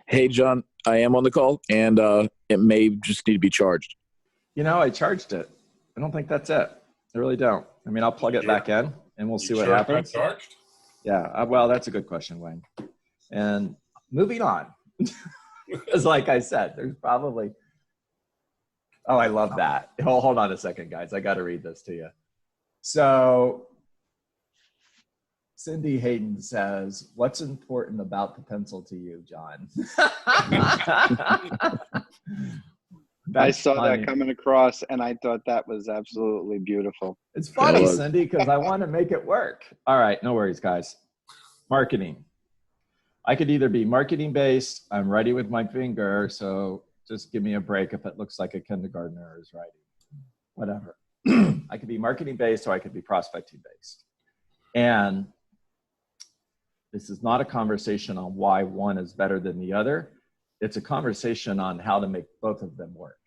Hey, John, I am on the call, and it may just need to be charged. You know, I charged it. I don't think that's it. I really don't. I mean, I'll plug it back in and we'll see what happens. Charged? Yeah, well, that's a good question, Wayne. And moving on, because like I said, there's probably, oh, I love that. Hold on a second, guys. I got to read this to you. So Cindy Hayden says, what's important about the pencil to you, John? I saw that coming across, and I thought that was absolutely beautiful. It's funny, Cindy, because I want to make it work. All right, no worries, guys. Marketing. I could either be marketing based. I'm writing with my finger, so just give me a break if it looks like a kindergartner is writing. Whatever. I could be marketing based, or I could be prospecting based. And this is not a conversation on why one is better than the other. It's a conversation on how to make both of them work.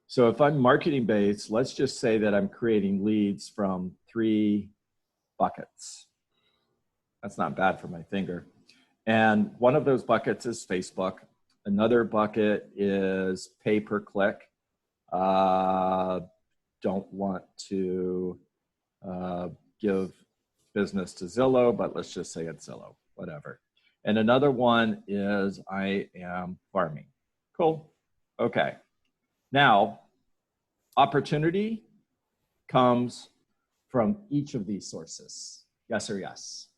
So if I'm marketing based, let's just say that I'm creating leads from 3 buckets. That's not bad for my finger. And one of those buckets is Facebook. Another bucket is pay per click. Don't want to give business to Zillow, but let's just say it's Zillow, whatever. And another one is I am farming. Cool. Okay. Now, opportunity comes from each of these sources. Yes or yes?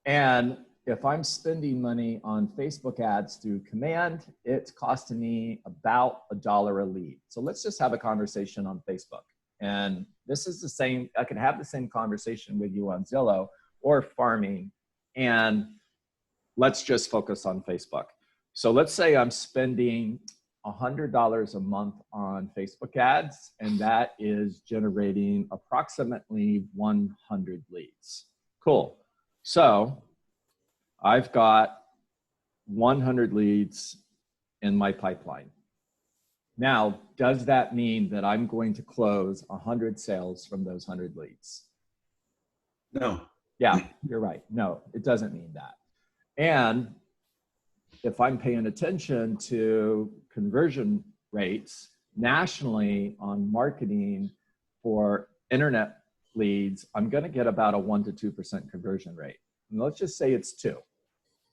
And if I'm spending money on Facebook ads through command, it's costing me about $1 a lead. So let's just have a conversation on Facebook. And this is the same, I can have the same conversation with you on Zillow or farming. And let's just focus on Facebook. So let's say I'm spending $100 a month on Facebook ads, and that is generating approximately 100 leads. Cool. So I've got 100 leads in my pipeline. Now, does that mean that I'm going to close 100 sales from those 100 leads? No. Yeah, you're right. No, it doesn't mean that. And if I'm paying attention to conversion rates nationally on marketing for internet leads, I'm going to get about a 1 to 2% conversion rate. And let's just say it's 2.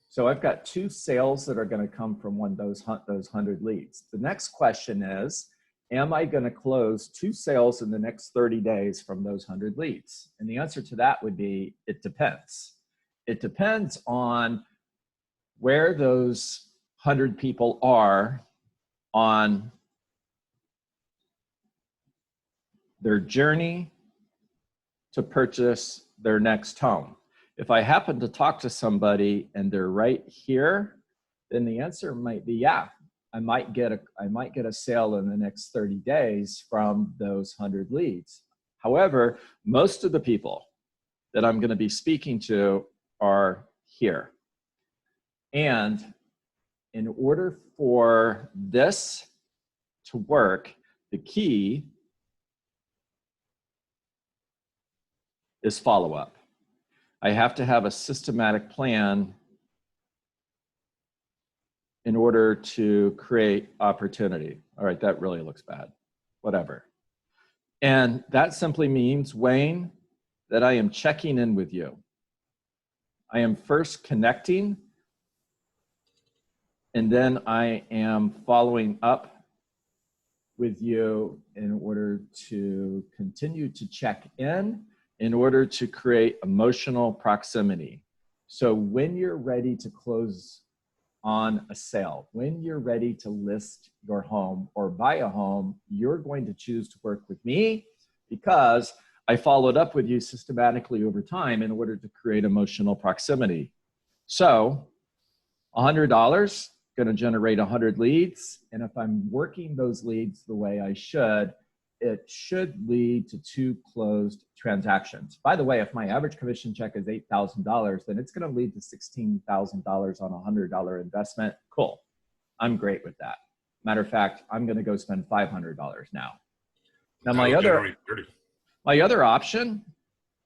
So I've got 2 sales that are going to come from those 100 leads. The next question is, am I going to close 2 sales in the next 30 days from those 100 leads? And the answer to that would be, it depends. It depends on where those 100 people are on their journey to purchase their next home. If I happen to talk to somebody and they're right here, then the answer might be, yeah, I might get a sale in the next 30 days from those 100 leads. However, most of the people that I'm going to be speaking to are here. And in order for this to work, the key is follow-up. I have to have a systematic plan in order to create opportunity. All right, that really looks bad. Whatever. And that simply means, Wayne, that I am checking in with you. I am first connecting, and then I am following up with you in order to continue to check in order to create emotional proximity. So when you're ready to close on a sale, when you're ready to list your home or buy a home, you're going to choose to work with me because I followed up with you systematically over time in order to create emotional proximity. So $100 going to generate 100 leads. And if I'm working those leads the way I should, it should lead to 2 closed transactions. By the way, if my average commission check is $8,000, then it's going to lead to $16,000 on a $100 investment. Cool. I'm great with that. Matter of fact, I'm going to go spend $500 now. Now, my other option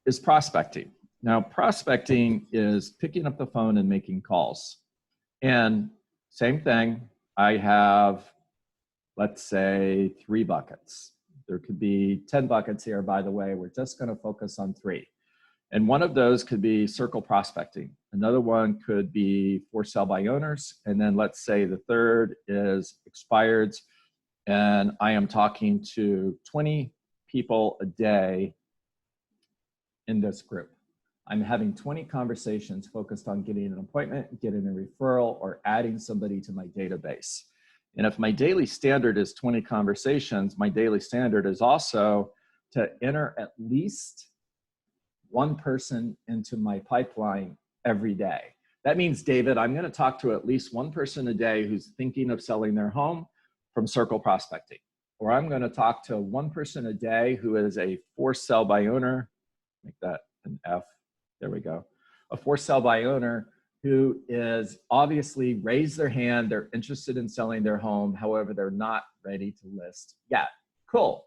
is prospecting. Now, prospecting is picking up the phone and making calls. And same thing, I have, let's say, 3 buckets. There could be 10 buckets here, by the way. We're just going to focus on 3. And one of those could be circle prospecting. Another one could be for sale by owners. And then let's say the third is expireds. And I am talking to 20 people a day in this group. I'm having 20 conversations focused on getting an appointment, getting a referral, or adding somebody to my database. And if my daily standard is 20 conversations, my daily standard is also to enter at least 1 person into my pipeline every day. That means, David, I'm going to talk to at least 1 person a day who's thinking of selling their home from circle prospecting. Or I'm going to talk to 1 person a day who is a for sale by owner. Make that an F. There we go. A for sale by owner who is obviously raised their hand. They're interested in selling their home. However, they're not ready to list yet. Cool.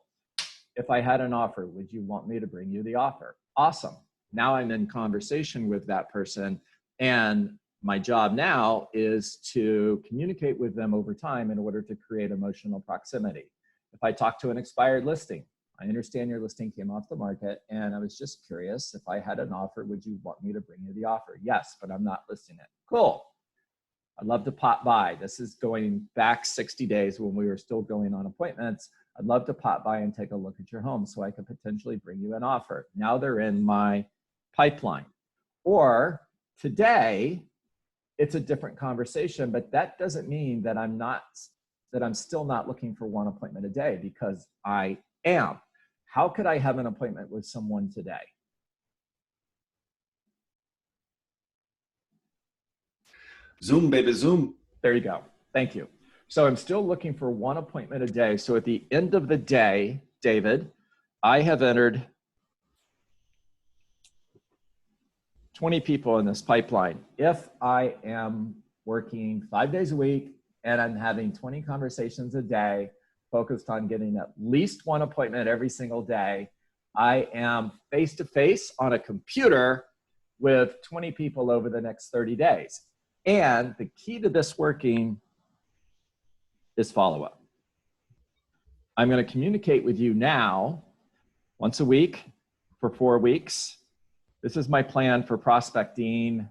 If I had an offer, would you want me to bring you the offer? Awesome. Now I'm in conversation with that person, and my job now is to communicate with them over time in order to create emotional proximity. If I talk to an expired listing, I understand your listing came off the market, and I was just curious, if I had an offer, would you want me to bring you the offer? Yes, but I'm not listing it. Cool. I'd love to pop by. This is going back 60 days when we were still going on appointments. I'd love to pop by and take a look at your home so I could potentially bring you an offer. Now they're in my pipeline. Or today, it's a different conversation, but that doesn't mean that I'm still not looking for 1 appointment a day, because I am. How could I have an appointment with someone today? Zoom, baby, Zoom. There you go. Thank you. So I'm still looking for 1 appointment a day. So at the end of the day, David, I have entered 20 people in this pipeline. If I am working 5 days a week and I'm having 20 conversations a day, focused on getting at least 1 appointment every single day, I am face-to-face on a computer with 20 people over the next 30 days. And the key to this working is follow-up. I'm going to communicate with you now once a week for 4 weeks. This is my plan for prospecting.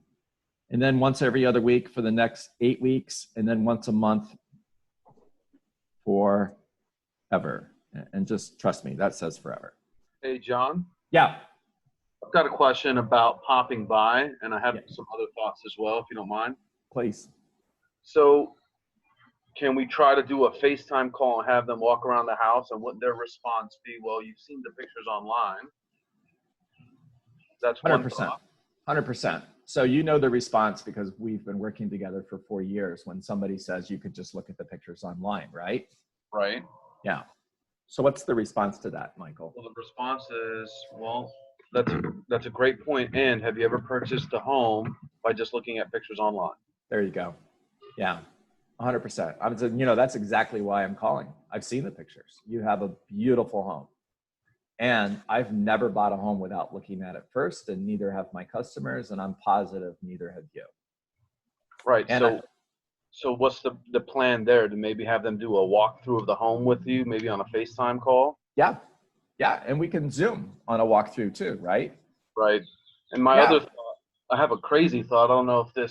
And then once every other week for the next 8 weeks. And then once a month forever. And just trust me, that says forever. Hey, John. Yeah. I've got a question about popping by, and I have some other thoughts as well, if you don't mind. Please. So can we try to do a FaceTime call and have them walk around the house, and would their response be, well, you've seen the pictures online? That's 100%. 100%. So you know the response because we've been working together for 4 years when somebody says you could just look at the pictures online, right? Right. Yeah. So what's the response to that, Michael? Well, the response is, well, that's a great point. And have you ever purchased a home by just looking at pictures online? There you go. Yeah. 100%. I was, that's exactly why I'm calling. I've seen the pictures. You have a beautiful home. And I've never bought a home without looking at it first, and neither have my customers, and I'm positive neither have you. Right. And so what's the plan there? To maybe have them do a walkthrough of the home with you, maybe on a FaceTime call? Yeah. Yeah. And we can Zoom on a walkthrough too, right? Right. And my other thought, I have a crazy thought. I don't know if you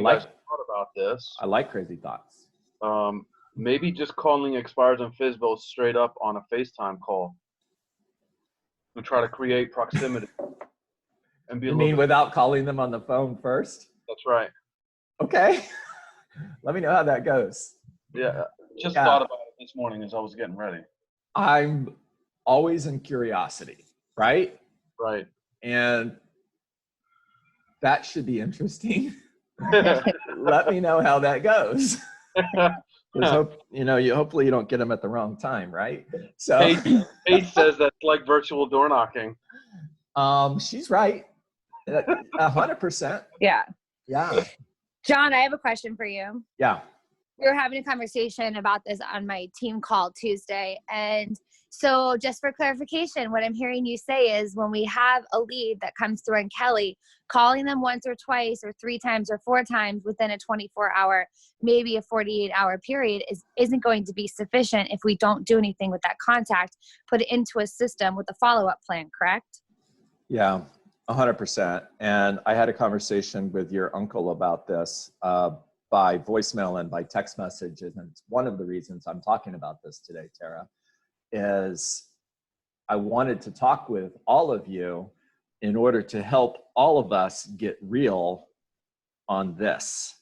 guys thought about this. I like crazy thoughts. Maybe just calling expires and FSBO straight up on a FaceTime call. To try to create proximity. And be you mean without calling them on the phone first? That's right. Okay. Let me know how that goes. Yeah. Just thought about it this morning as I was getting ready. I'm always in curiosity, right? Right. And that should be interesting. Let me know how that goes. Hopefully you don't get them at the wrong time, right? So Paige says that's like virtual door knocking. She's right. 100%. Yeah. Yeah. John, I have a question for you. Yeah. we were having a conversation about this on my team call Tuesday. And so just for clarification, what I'm hearing you say is when we have a lead that comes through on Kelly, calling them once or twice or 3 times or 4 times within a 24-hour, maybe a 48-hour period isn't going to be sufficient if we don't do anything with that contact, put it into a system with a follow-up plan, correct? Yeah, 100%. And I had a conversation with your uncle about this by voicemail and by text messages. And it's one of the reasons I'm talking about this today, Tara, is I wanted to talk with all of you in order to help all of us get real on this.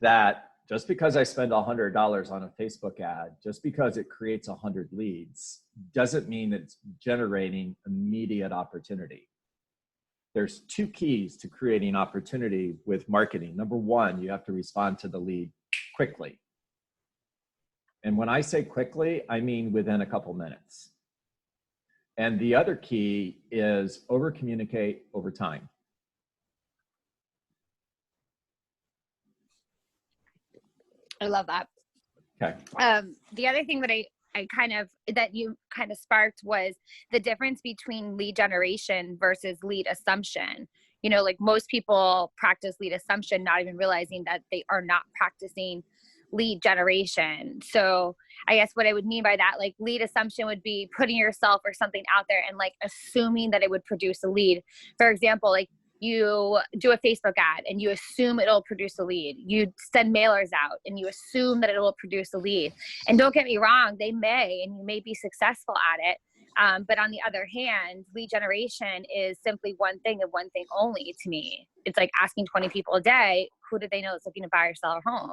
That just because I spend $100 on a Facebook ad, just because it creates 100 leads, doesn't mean it's generating immediate opportunity. There's 2 keys to creating opportunity with marketing. Number 1, you have to respond to the lead quickly. And when I say quickly, I mean within a couple minutes. And the other key is over-communicate over time. I love that. Okay. The other thing that that you kind of sparked was the difference between lead generation versus lead assumption. You know, like most people practice lead assumption, not even realizing that they are not practicing lead generation. So I guess what I would mean by that, like lead assumption would be putting yourself or something out there and like assuming that it would produce a lead. For example, like you do a Facebook ad and you assume it'll produce a lead. You send mailers out and you assume that it will produce a lead. And don't get me wrong, they may, and you may be successful at it. But on the other hand, lead generation is simply one thing and one thing only to me. It's like asking 20 people a day, who do they know is looking to buy or sell a home?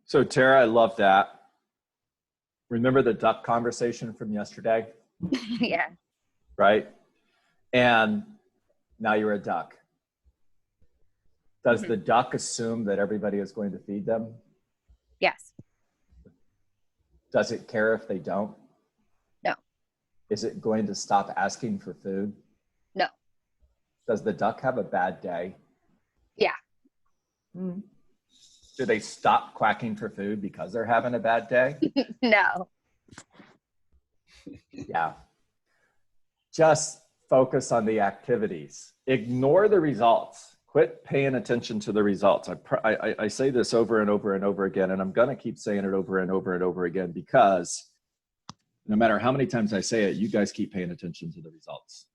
So Tara, I love that. Remember the duck conversation from yesterday? Yeah. Right? And now you're a duck. Does the duck assume that everybody is going to feed them? Yes. Does it care if they don't? No. Is it going to stop asking for food? No. Does the duck have a bad day? Yeah. Do they stop quacking for food because they're having a bad day? No. Yeah. Just focus on the activities. Ignore the results. Quit paying attention to the results. I say this over and over and over again, and I'm going to keep saying it over and over and over again because no matter how many times I say it, you guys keep paying attention to the results.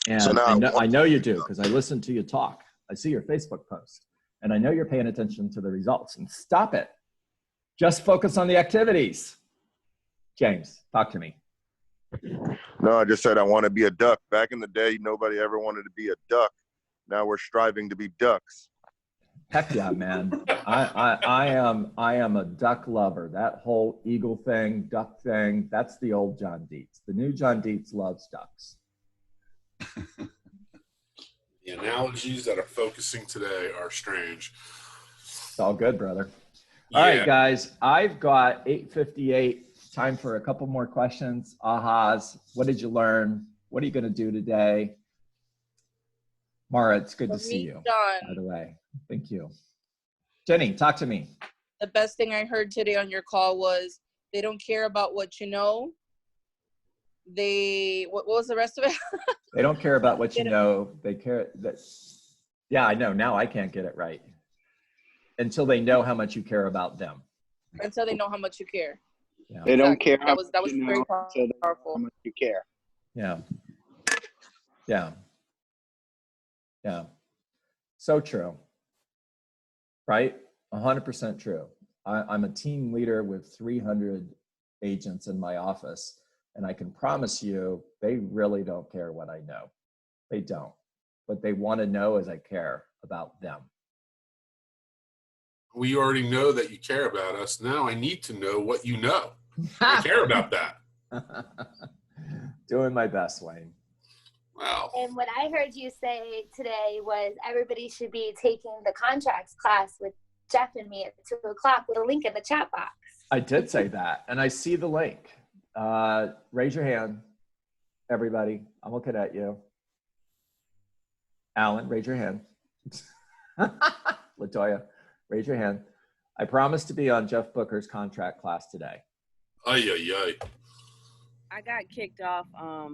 And so now, I know you do because I listen to you talk. I see your Facebook post, and I know you're paying attention to the results. And stop it. Just focus on the activities. James, talk to me. No, I just said I want to be a duck. Back in the day, nobody ever wanted to be a duck. Now we're striving to be ducks. Heck yeah, man. I am a duck lover. That whole eagle thing, duck thing, that's the old John Dietz. The new John Dietz loves ducks. The analogies that are focusing today are strange. It's all good, brother. All right, guys, I've got 8:58. Time for a couple more questions. Ahas. What did you learn? What are you going to do today? Mara, it's good to see you. John, by the way, thank you. Jenny, talk to me. The best thing I heard today on your call was they don't care about what you know. What was the rest of it? They don't care about what you know. They care that. Yeah, I know. Now I can't get it right. Until they know how much you care about them. Until they know how much you care. Yeah. They don't care. That was very powerful. How much you care. Yeah. Yeah. Yeah. So true. Right? 100% true. I'm a team leader with 300 agents in my office, and I can promise you they really don't care what I know. They don't. What they want to know is I care about them. We already know that you care about us. Now I need to know what you know. I care about that. Doing my best, Wayne. Wow. And what I heard you say today was everybody should be taking the contracts class with Jeff and me at 2:00 with a link in the chat box. I did say that, and I see the link. Raise your hand, everybody. I'm looking at you. Alan, raise your hand. Latoya, Raise your hand. I promised to be on Jeff Booker's contract class today. Ay, ay, ay. I got kicked off a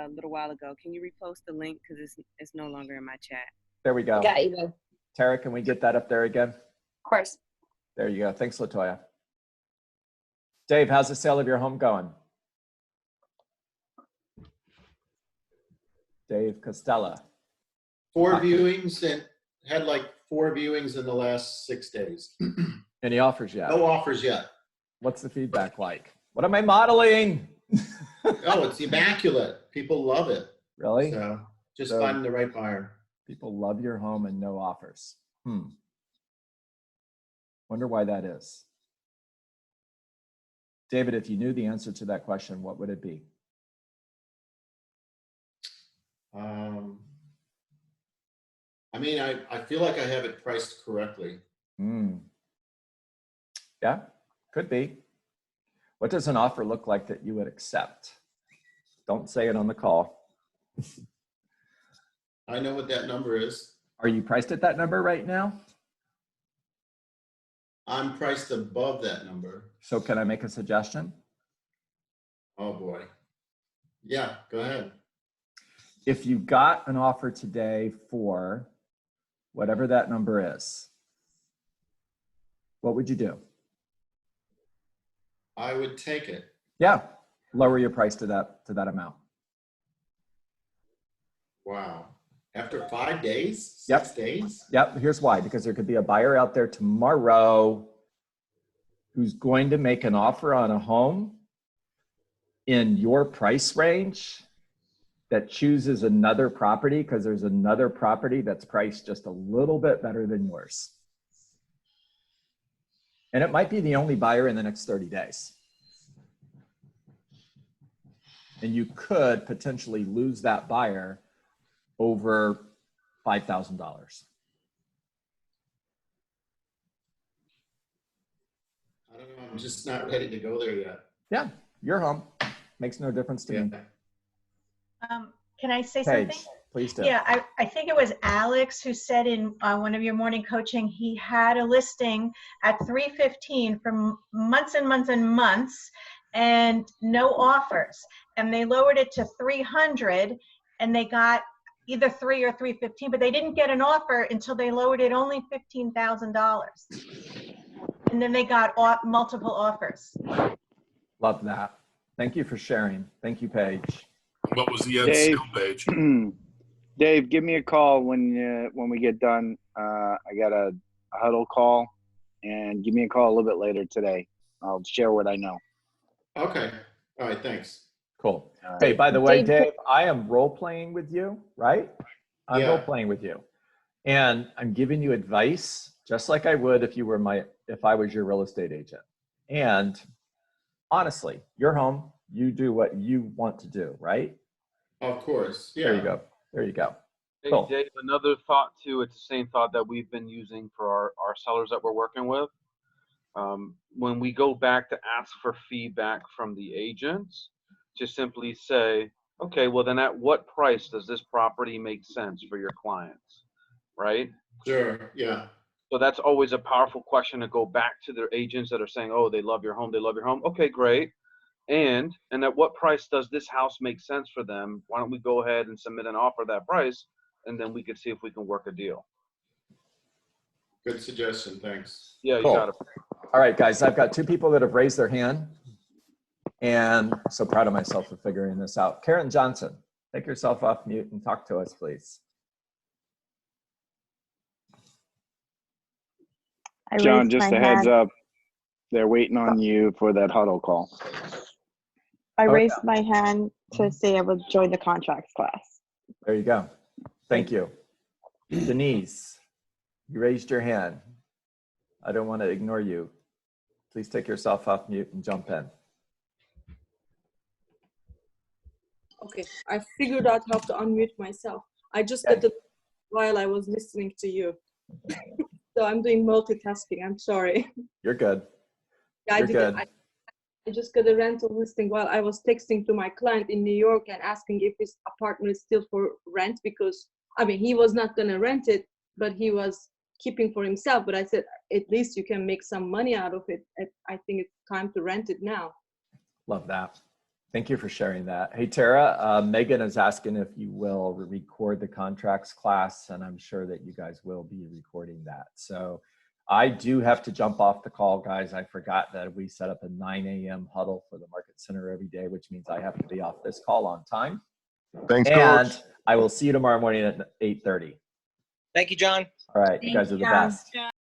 little while ago. Can you repost the link because it's no longer in my chat? There we go. Got you. Of Tara, can we get that up there again? course. There you go. Thanks, LaToya. Dave, how's the sale of your home going? Dave Costella. 4 viewings and had like 4 viewings in the last 6 days. Any offers yet? No offers yet. What's the feedback like? What am I modeling? Oh, it's immaculate. People love it. Really? So just So- finding the right buyer. People love your home and no offers. Wonder why that is. David, if you knew the answer to that question, what would it be? I mean, I feel like I have it priced correctly. Yeah, could be. What does an offer look like that you would accept? Don't say it on the call. I know what that number is. Are you priced at that number right now? I'm priced above that number. So can I make a suggestion? Oh boy. Yeah, go ahead. If you got an offer today for whatever that number is, what would you do? I would take it. Yeah, lower your price to that amount. Wow. After 5 days? Yep. 6 days? Yep, here's why. Because there could be a buyer out there tomorrow who's going to make an offer on a home in your price range that chooses another property because there's another property that's priced just a little bit better than yours. And it might be the only buyer in the next 30 days. And you could potentially lose that buyer over $5,000. I don't know. I'm just not ready to go there yet. Yeah, your home. Makes no difference to me. Can I say Paige, something? please do. Yeah, I think it was Alex who said in one of your morning coaching, he had a listing at $315 for months and months and months and no offers. And they lowered it to $300 and they got either $3 or $315, but they didn't get an offer until they lowered it only $15,000. And then they got multiple offers. Love that. Thank you for sharing. Thank you, Paige. What was the end sale page? Dave, give me a call when we get done. I got a huddle call, and give me a call a little bit later today. I'll share what I know. Okay. All right. Thanks. Cool. Hey, by the way, Dave- Dave, I am role playing with you, right? I'm Yeah. role playing with you. And I'm giving you advice just like I would if I was your real estate agent. And honestly, your home, you do what you want to do, right? Of course. Yeah. There you go. There you go. Hey, Cool. Dave, another thought too, it's the same thought that we've been using for our sellers that we're working with. When we go back to ask for feedback from the agents, to simply say, okay, well then at what price does this property make sense for your clients, right? Sure. Yeah. So that's always a powerful question to go back to their agents that are saying, oh, they love your home, they love your home. Okay, great. And at what price does this house make sense for them? Why don't we go ahead and submit an offer at that price, and then we can see if we can work a deal. Good suggestion. Thanks. Yeah, Cool. you got it. All right, guys, I've got 2 people that have raised their hand. And so proud of myself for figuring this out. Karen Johnson, take yourself off mute and talk to us, please. John, just a heads up. They're waiting on you for that huddle call. I raised my hand to say I would join the contracts class. There you go. Thank you. Denise, you raised your hand. I don't want to ignore you. Please take yourself off mute and jump in. Okay, I figured out how to unmute myself. I just did it while I was listening to you. So I'm doing multitasking. I'm sorry. You're good. Yeah, You're good. I just got a rental listing while I was texting to my client in New York and asking if his apartment is still for rent because, I mean, he was not going to rent it, but he was keeping for himself. But I said, at least you can make some money out of it. I think it's time to rent it now. Love that. Thank you for sharing that. Hey, Tara, Megan is asking if you will record the contracts class, and I'm sure that you guys will be recording that. So I do have to jump off the call, guys. I forgot that we set up a 9 a.m. huddle for the Market Center every day, which means I have to be off this call on time. Thanks, and Coach. I will see you tomorrow morning at 8:30. Thank you, John. All right, you guys are the best.